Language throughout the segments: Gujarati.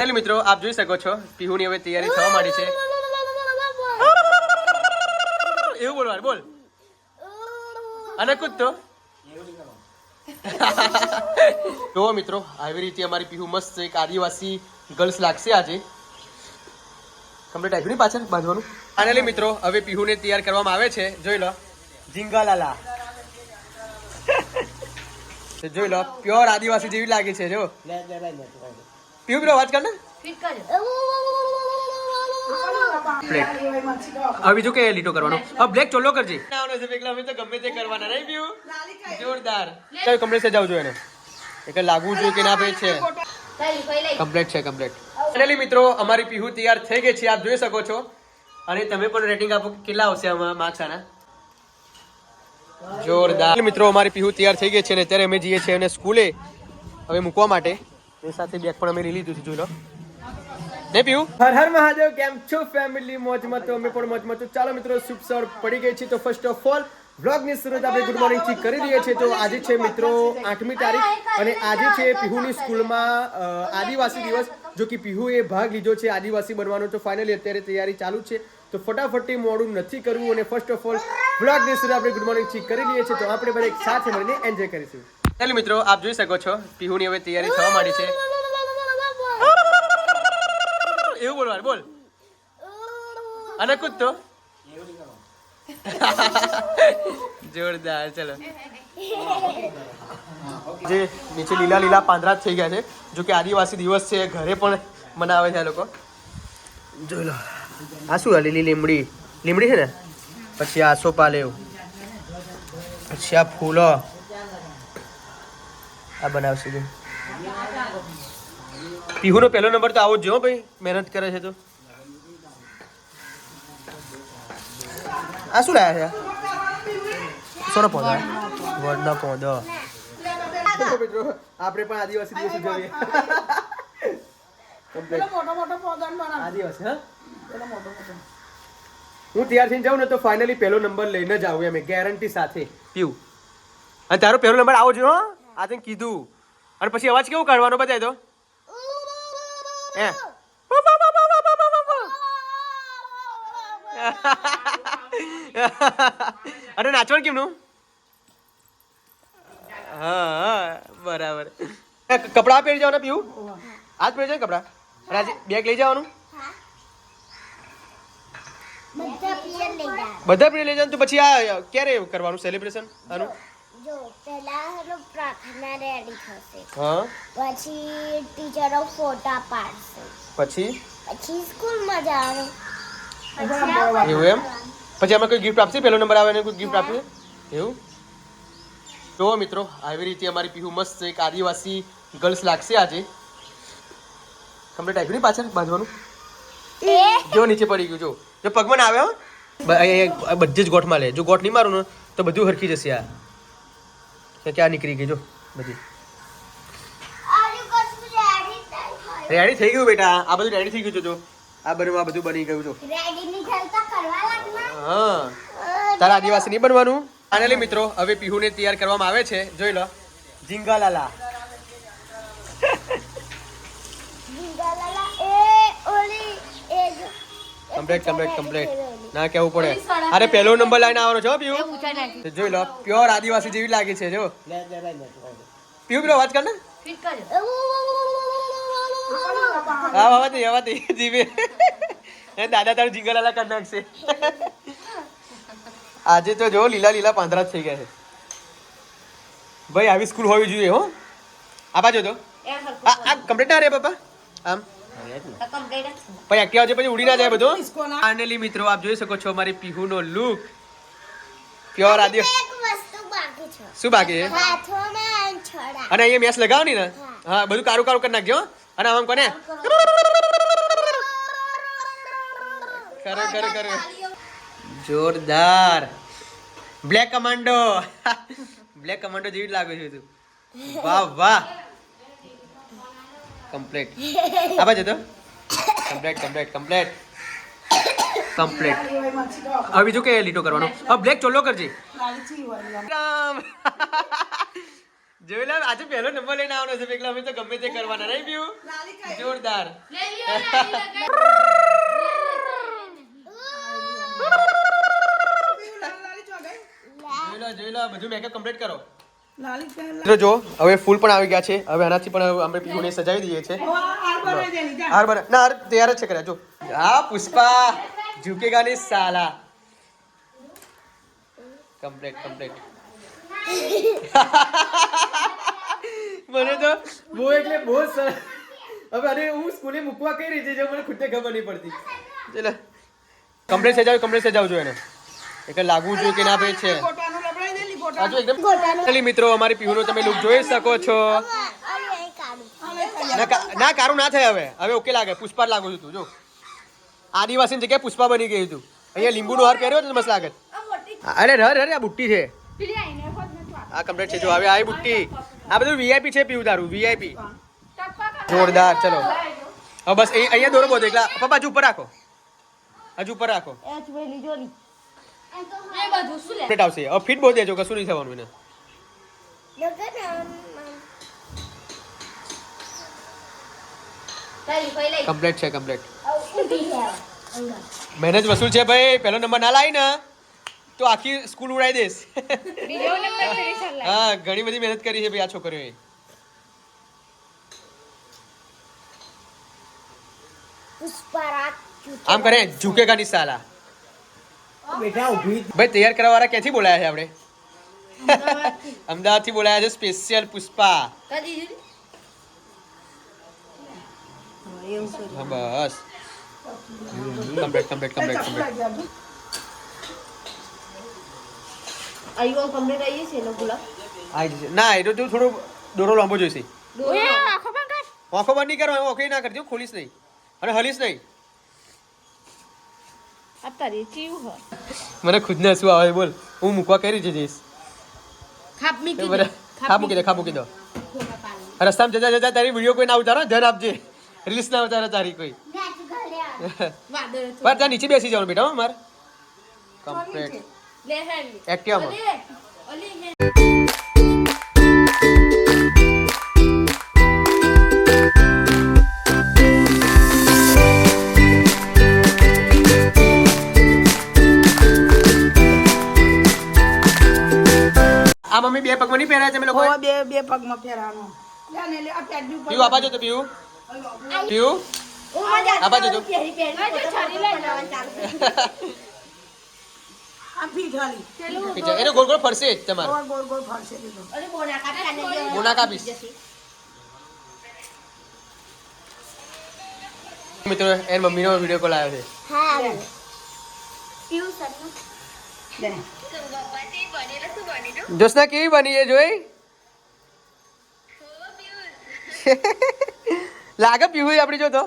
ચાલો મિત્રો આપ જોઈ શકો છો પીહુની હવે તૈયારી થવા માંડી છે. એવું બોલવાનું બોલ અને કૂદ તો તો મિત્રો આવી રીતે અમારી પીહુ મસ્ત એક આદિવાસી ગર્લ્સ લાગશે આજે. કમ્પ્લીટ આવ્યું ને પાછળ બાંધવાનું. ફાઇનલી મિત્રો હવે પીહુને તૈયાર કરવામાં આવે છે. જોઈ લો ઝીંગાલાલા જોઈ લો પ્યોર આદિવાસી જેવી લાગે છે. જો પીહુ બ્રો અવાજ કર ને પ્લેટ. હવે બીજું કે લીટો કરવાનો. હવે બ્લેક ચોલ્લો કરજે. અમે તો ગમે તે કરવાના નહીં પીહુ. જોરદાર. ચાલ કમ્પ્લીટ સજાવ જો એને એક લાગવું જોઈએ કે ના ભાઈ છે. કમ્પ્લીટ છે કમ્પ્લીટ. ફાઇનલી મિત્રો અમારી પીહુ તૈયાર થઈ ગઈ છે. આપ જોઈ શકો છો. અને તમે પણ રેટિંગ આપો કેટલા આવશે આમાં માર્ક્સ આના. જોરદાર. મિત્રો અમારી પીહુ તૈયાર થઈ ગઈ છે ને અત્યારે અમે જઈએ છીએ એને સ્કૂલે હવે મૂકવા માટે. એ સાથે બેગ પણ અમે લઈ લીધું છે. જોઈ લો ને પીહુ. હર હર મહાદેવ. કેમ છો ફેમિલી? મોજમાં તો અમે પણ મોજમાં. તો ચાલો મિત્રો શુભ સવાર પડી ગઈ છે. તો ફર્સ્ટ ઓફ ઓલ વ્લોગની શરૂઆત આપણે ગુડ મોર્નિંગ થી કરી દઈએ છીએ. તો આજે છે મિત્રો 8મી તારીખ અને આજે છે પીહુની સ્કૂલમાં આદિવાસી દિવસ. જો કે પીહુએ ભાગ લીધો છે આદિવાસી બનવાનો. તો ફાઇનલી અત્યારે તૈયારી ચાલુ છે. તો ફટાફટ મોડું નથી કરવું અને ફર્સ્ટ ઓફ ઓલ વ્લોગની શરૂઆત આપણે ગુડ મોર્નિંગ થી કરી દઈએ છીએ. તો આપણે બધા એક સાથે મળીને એન્જોય કરીશું. ચાલો મિત્રો આપ જોઈ શકો છો પીહુની હવે તૈયારી થવા માંડી છે. એવું બોલવાનું બોલ અને કૂદ તો જોરદાર. ચલો જે નીચે લીલા લીલા પાંદડા થઈ ગયા છે. જો કે આદિવાસી દિવસ છે ઘરે પણ મનાવે છે આ લોકો. જોઈ લો આ શું લીલી લીમડી લીમડી છે ને. પછી આ સોપાલેવ પછી આ ફૂલો આ બનાવશે. જો પીહુનો પહેલો નંબર તો આવો જ જો ભાઈ મહેનત કરે છે. તો આ શું લાયા છે? સોનો પૌધો વડનો પૌધો. મિત્રો આપણે પણ આદિવાસી દિવસ ઉજવીએ. આદિવાસી હા હું તૈયાર થઈને જાઉં ને તો ફાઇનલી પહેલો નંબર લઈને જ આવું એમ ગેરંટી સાથે. પીવું અને તારો પહેલો નંબર આવો જો. આ તને કીધું. અને પછી અવાજ કેવો કાઢવાનો બતાય તો હે. અરે નાચવાનું કેમનું? હા બરાબર. કપડા પહેરી જવાના પીવું. આજ પહેરી જાય કપડા. અને આજે બેગ લઈ જવાનું. બધા પ્રિય લઈ જવાનું. તો પછી આ ક્યારે કરવાનું સેલિબ્રેશન આનું? જો પહેલા પ્રાર્થના રેડી થશે. હા પછી ટીચરો ફોટા પાડશે. પછી સ્કૂલમાં જવાનું. એવું એમ. પછી આમાં કોઈ ગિફ્ટ આપશે? પહેલો નંબર આવે ને કોઈ ગિફ્ટ આપશે એવું? તો મિત્રો આવી રીતે અમારી પીહુ મસ્ત એક આદિવાસી ગર્લ્સ લાગશે આજે. કમ્પ્લીટ આવ્યું ને પાછળ બાંધવાનું. જો નીચે પડી ગયું. જો પગમાં ના આવે હો બધી જ ગોઠમાં લે. જો ગોઠ નહીં મારું ને તો બધું હરખી જશે. આ ક્યાં નીકળી ગઈ જો બધી. રેડી થઈ ગયું બેટા. આ બધું રેડી થઈ ગયું. જો આ બધું બની ગયું. જો હા તારા આદિવાસી નહીં બનવાનું. ફાઇનલી મિત્રો હવે પીહુને તૈયાર કરવામાં આવે છે. જોઈ લો ઝીંગાલાલા. કમ્પ્લીટ ના કેવું પડે. અરે પહેલો નંબર લાઈને આવવાનો છો પીહુ. જોઈ લો પ્યોર આદિવાસી જેવી લાગે છે. જો પીહુ પેલો અવાજ કર ને. હા આવાતી જીવે. દાદા તારું ઝીંગાલાલા કરી નાખશે. આજે તો જો લીલા લીલા પાંદડા થઈ ગયા છે ભાઈ. આવી સ્કૂલ હોવી જોઈએ હો. આ બાજુ તો આ કમ્પ્લીટ ના રે પપ્પા આમ પછી એક્ટિવા છે પછી ઉડી ના જાય બધું. ફાઇનલી મિત્રો આપ જોઈ શકો છો અમારી પીહુનો લુક પ્યોર આદિવાસી. શું બાકી છે? અને અહીંયા મેસ લગાવની ને. હા બધું કારું કારું કરી નાખજો. અને આમ કોને કરે જોરદાર. Black commando. બ્લેક કમાન્ડો જેવી લાગે છે તું. વાહ વાહ. કમ્પ્લીટ આ બાજુ તો કમ્પ્લીટ. હવે બીજું કે લીટો કરવાનો. હવે બ્લેક ચોલ્લો કરજે. જોયેલા આજે પહેલો નંબર લઈને આવવાનો છે એટલે અમે તો ગમે તે કરવાના નહીં પીવું જોરદાર જોઈ લો બધું મેકઅપ કમ્પ્લીટ કરો મિત્રો જો હવે ફૂલ પણ આવી ગયા છે હવે આનાથી પણ આપણે પીવુંને સજાવી દઈએ છે હાર બરાબર ના હાર તૈયાર જ છે કર્યા જો હા પુષ્પા ઝુકેગા ની સાલા કમ્પ્લીટ મને તો બહુ એટલે બહુ સરસ હવે અરે હું સ્કૂલે મૂકવા કઈ રહી છે મને ખુદને ખબર નહીં પડતી ચલો કમ્પ્લીટ સજાવજો એને એટલે લાગવું જોઈએ કે ના ભાઈ છે હજુ એકદમ ચલી મિત્રો અમારી પીહુનો તમે લુક જોઈ શકો છો ના કારું ના થાય હવે ઓકે લાગે પુષ્પા લાગુ છું તું જો આદિવાસી જગ્યાએ પુષ્પા બની ગયું તું અહીંયા લીંબુનો હાર પહેર્યો તો મસ્ત લાગે અરે અરે આ બુટ્ટી છે આ કમ્પ્લીટ છે જો હવે આ બુટ્ટી આ બધું વીઆઈપી છે પીવું તારું વીઆઈપી જોરદાર ચલો હવે બસ અહીંયા દોરો બોધો એકલા પપ્પા હજુ ઉપર રાખો કમ્પ્લીટ આવશે હવે ફિટ બોલ દેજો કશું નહીં થવાનું એને કમ્પ્લીટ છે મહેનત વસૂલ છે ભાઈ પહેલો નંબર ના લાવી ને તો આખી સ્કૂલ ઉડાવી દઈશ હા ઘણી બધી મહેનત કરી છે ભાઈ આ છોકરીઓએ આમ કરે ઝુકેગા ની સાલા બેટા ઊભી ભાઈ તૈયાર કરવા વાળા ક્યાંથી બોલાયા છે આપણે અમદાવાદ થી બોલાયા છે સ્પેશિયલ પુષ્પા હા બસ કમ્પ્લીટ ના એ તો થોડો દોરો લાંબો જોઈશે આંખો બંધ નહીં કરવા ઓકે ના કરજો ખોલીશ નહીં અને હલીશ નહીં મને ખુદ ને શું આવે બોલ હું મૂકવા કઈ રીતે જઈશ ખાપ મૂકી દો રસ્તામાં જતા તારી વિડીયો કોઈ ના ઉતારો ધ્યાન આપજે રીલ્સ ના ઉતારો તારી કોઈ પર ત્યાં નીચે બેસી જવાનું બેટા માર કમ્પ્લીટ એક્ટિવામાં આ મમ્મી બે પગમાં નહીં પહેરાય તમે લોકો બે પગમાં ફેરવાનો પીવું આપા જો તો પીવું આપા જો તો એને ગોળ ગોળ ફરશે જ તમારે બોના કાપીશ મિત્રો એન મમ્મીનો વિડીયો કોલ આવ્યો છે જોસ્ના કેવી બની છે જોઈ લાગે પીવું આપડી જો તો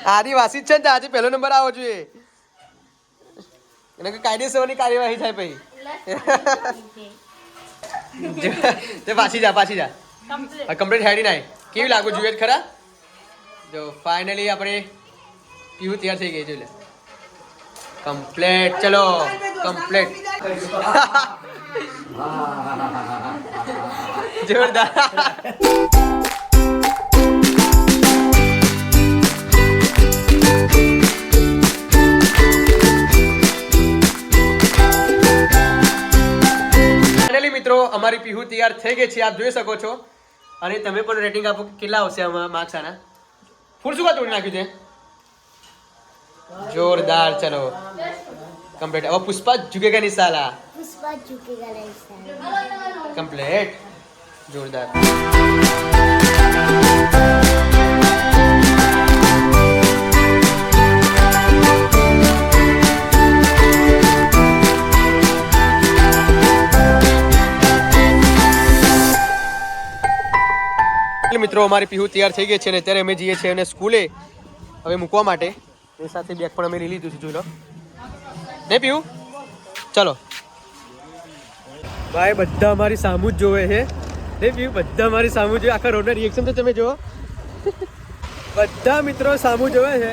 આદિવાસી જ છે ને આજે પહેલો નંબર આવો જોઈએ એને કાયદેસરની કાર્યવાહી થાય પછી પાછી જા કમ્પ્લીટ હેડી નાય કેવી લાગુ જોઈએ ખરા જો ફાઇનલી આપણે પીવું તૈયાર થઈ ગઈ છે એટલે કમ્પ્લીટ ચલો કમ્પ્લીટ જોરદાર મિત્રો અમારી પીહુ તૈયાર થઈ ગઈ છે આપ જોઈ શકો છો અને તમે પણ રેટિંગ આપો કેટલા આવશે આમાં માર્ક્સ આના ફૂલ શું તોડી નાખ્યું છે જોરદાર ચલો કમ્પ્લીટ હવે પુષ્પા ઝુકેગા ની સાલા કમ્પ્લીટ જોરદાર મિત્રો અમારી પીહુ તૈયાર થઈ ગઈ છે અને અત્યારે અમે જઈએ છીએ અને સ્કૂલે હવે મૂકવા માટે એ સાથે બેગ પણ અમે લઈ લીધું છે જોઈ લો ને પીહુ ચલો ભાઈ બધા અમારી સામું જ જોવે છે ને પીહુ બધા અમારી સામું જોવે આખા રોડના રિએક્શન તો તમે જુઓ બધા મિત્રો સામું જોવે છે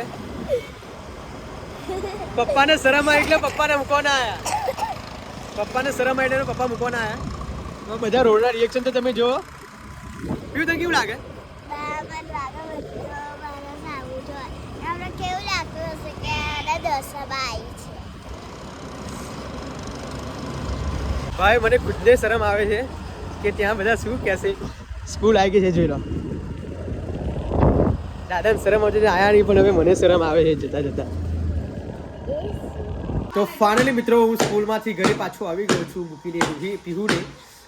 પપ્પાને શરમ આવી એટલે પપ્પાને મૂકવા ના આવ્યા પપ્પાને શરમ આવી પપ્પા મૂકવાના આવ્યા બધા રોડના રિએક્શન તો તમે જુઓ પીવું તને કેવું લાગે બરાબર લાગે બધું માણસ આવું જોઈએ આપણે કેવું લાગતું હશે કે આને દસમાં આવી છે ભાઈ મને ખુદને શરમ આવે છે કે ત્યાં બધા શું કહેશે સ્કૂલ આવી ગઈ છે જોઈ લો દાદાને શરમ આવતી આયા નહીં પણ હવે મને શરમ આવે છે જતા જતા તો ફાઇનલી મિત્રો હું સ્કૂલમાંથી ઘરે પાછો આવી ગયો છું મૂકીને પીહુને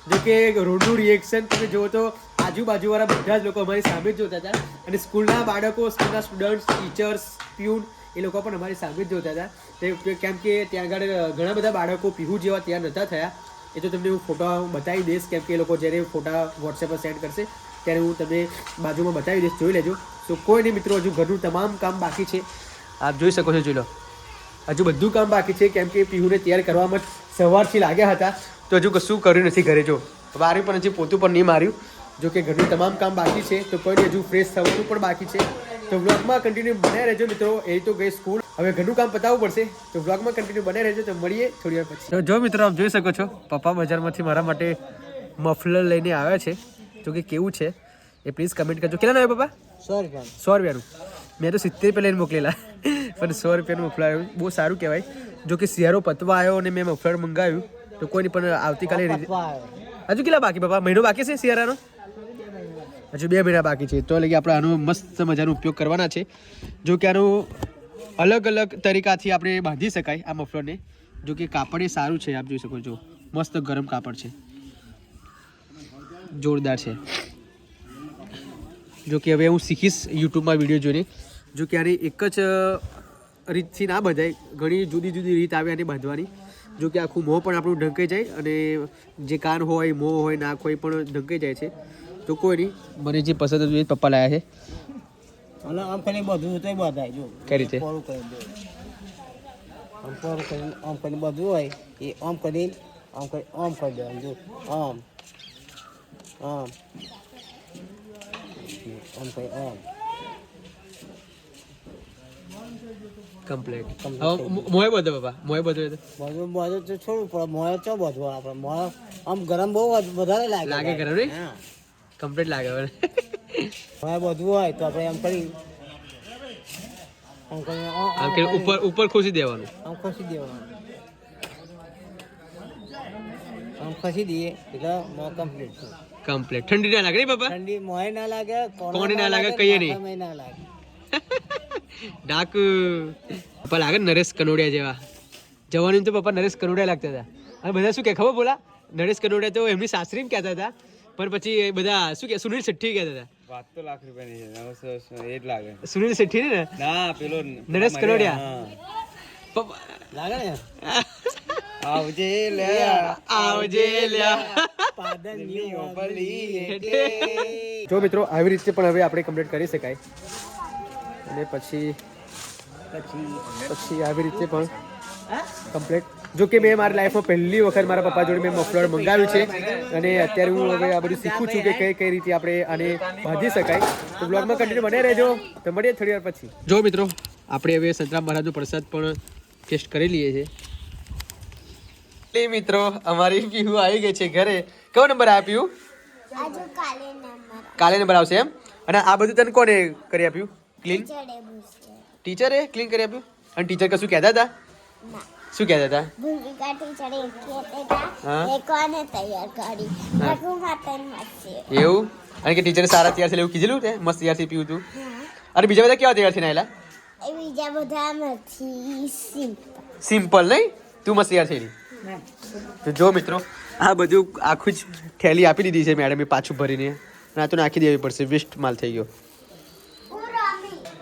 જો કે રોડનું રિએક્શન તમે જુઓ તો આજુબાજુવાળા બધા જ લોકો અમારી સામે જ જોતા હતા અને સ્કૂલના બાળકો સ્કૂલના સ્ટુડન્ટ્સ ટીચર્સ પ્યુન એ લોકો પણ અમારી સામે જ જોતા હતા કેમ કે ત્યાં આગળ ઘણા બધા બાળકો પીહુ જેવા ત્યાં નહોતા થયા એ તો તમને હું ફોટો બતાવી દઈશ કેમ કે એ લોકો જ્યારે ફોટા વોટ્સએપ પર સેન્ડ કરશે ત્યારે હું તમને બાજુમાં બતાવી દઈશ જોઈ લેજો તો કોઈ નહીં મિત્રો હજુ ઘરનું તમામ કામ બાકી છે આપ જોઈ શકો છો જોઈ લો હજુ બધું કામ બાકી છે કેમ કે પીહુને તૈયાર કરવામાં સવારથી લાગ્યા હતા તો હજુ કશું કર્યું નથી ઘરે જો વાર્યું પણ હજી પોતું પણ નહીં માર્યું જો કે ઘરનું તમામ કામ બાકી છે તો કોઈ હજુ ફ્રેશ થવાનું પણ બાકી છે તો વ્લોગમાં કન્ટિન્યુ બન્યા રહેજો મિત્રો એ તો ગઈ સ્કૂલ હવે ઘરનું કામ પતાવવું પડશે તો વ્લોગમાં કન્ટિન્યુ બન્યા રહેજો તો મળીએ થોડી વાર પછી તો જો મિત્રો આપ જોઈ શકો છો પપ્પા બજારમાંથી મારા માટે મફલર લઈને આવ્યા છે જો કે કેવું છે એ પ્લીઝ કમેન્ટ કરજો કેટલા આવ્યા પપ્પા 100 રૂપિયાનું મેં તો 70 રૂપિયા લઈને મોકલેલા પણ 100 રૂપિયાનું મફલર આવ્યું બહુ સારું કહેવાય જો કે શિયાળો પતવા આવ્યો અને મેં મફલર મંગાવ્યું તો કોઈ નહીં પણ આવતીકાલે હજુ કેટલા બાકી પપ્પા મહિનો બાકી છે શિયાળાનો હજુ 2 મહિના બાકી છે તો લગી આપણે આનો મસ્ત મજાનો ઉપયોગ કરવાના છે જો કે આનું અલગ અલગ તરીકાથી આપણે બાંધી શકાય આ મફલરને જો કે કાપડ એ સારું છે આપ જોઈ શકો છો મસ્ત ગરમ કાપડ છે જોરદાર છે જો કે હવે હું શીખીશ યુટ્યુબમાં વિડીયો જોઈને જો કે આની એક જ રીતથી ના બંધાય ઘણી જુદી જુદી રીત આવે આને બાંધવાની જો કે આખું મોં પણ આપણું ઢંકાઈ જાય અને જે કાન હોય મોં હોય નાક હોય પણ ઢંકાઈ જાય છે તો કોઈ નહીં મને જે પસંદ હતું એ પપ્પા લાયા છે અને આમ કરીને બધું તો બધાય જો કઈ રીતે પોરું કરી દો આમ કરીને બધું હોય એ આમ કરીને આમ કરી દેવાનું જો આમ કરી આમ કમ્પ્લીટ મોય બધો પપ્પા મોય બધો બધું તો છોડવું પડે મોય ચો બધું આપણે મોય આમ ગરમ બહુ વધારે લાગે ગરમ નહીં કમ્પ્લીટ લાગે મોય બધું હોય તો આપણે આમ કરી ઉપર ખોસી દેવાનું આમ ખસી દેવાનું આમ ખસી દઈએ એટલે મોય કમ્પ્લીટ કમ્પ્લીટ ઠંડી ના લાગે નહીં પપ્પા ઠંડી મોય ના લાગે કોણે ના લાગે કહીએ નહીં ના લાગે ડાકુ પપ્પા લાગે નરેશ કનોડિયા જેવા જવાની તો પપ્પા નરેશ કનોડિયા લાગતા હતા અને બધા શું કે ખબર બોલા નરેશ કનોડિયા તો એમની સાસરી કહેતા હતા પણ પછી બધા શું કે સુનિલ શેટ્ટી કહેતા હતા વાત તો લાખ રૂપિયાની છે એ જ લાગે સુનિલ શેટ્ટી ને ના પેલો નરેશ કનોડિયા લાગે ને આવજે લે પાદરની ઓપલી જો મિત્રો આવી રીતે પણ હવે આપણે કમ્પ્લીટ કરી શકાય અને પછી આવી રીતે પણ કમ્પ્લીટ જો કે મેં મારી લાઈફમાં પહેલી વખત મારા પપ્પા જોડે મેં મફલર મંગાવ્યું છે અને અત્યારે હું હવે આ બધું શીખું છું કે કઈ રીતે આપણે આને બાંધી શકાય તો બ્લોગમાં કન્ટિન્યુ બને રહેજો તો મળીએ થોડી વાર પછી જો મિત્રો આપણે હવે સંતરામ મહારાજનો પ્રસાદ પણ ટેસ્ટ કરી લઈએ છીએ મિત્રો અમારી પીહુ આવી ગઈ છે ઘરે કયો નંબર આપ્યું આજુ કાલે નંબર આવશે એમ અને આ બધું તને કોને કરી આપ્યું ક્લીન ટીચરે ક્લીન કરી આપ્યું અને ટીચર કશું કહેતા હતા શું કહેતા હતા ભૂમિકા ટીચરે કોને તૈયાર કરી રઘુ માતાની મસ્તી એવું અને કે ટીચરે સારા તૈયાર છે એવું કીધેલું તે મસ્ત તૈયાર થઈ પીવું તું અને બીજા બધા કેવા તૈયાર થઈને આવેલા એ બીજા બધા નથી સિમ્પલ નહીં તું મસ્ત તૈયાર થઈ તો જો મિત્રો આ બધું આખું જ થેલી આપી દીધી છે મેડમે પાછું ભરીને અને આ તો નાખી દેવી પડશે વેસ્ટ માલ થઈ ગયો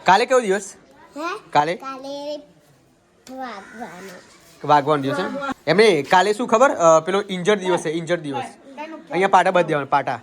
કાલે કેવો દિવસ કાલે વાગવાનો દિવસ એમને કાલે શું ખબર પેલો ઇન્જર્ડ દિવસ છે ઇન્જર્ડ દિવસ અહીંયા પાટા બાંધી દેવાના પાટા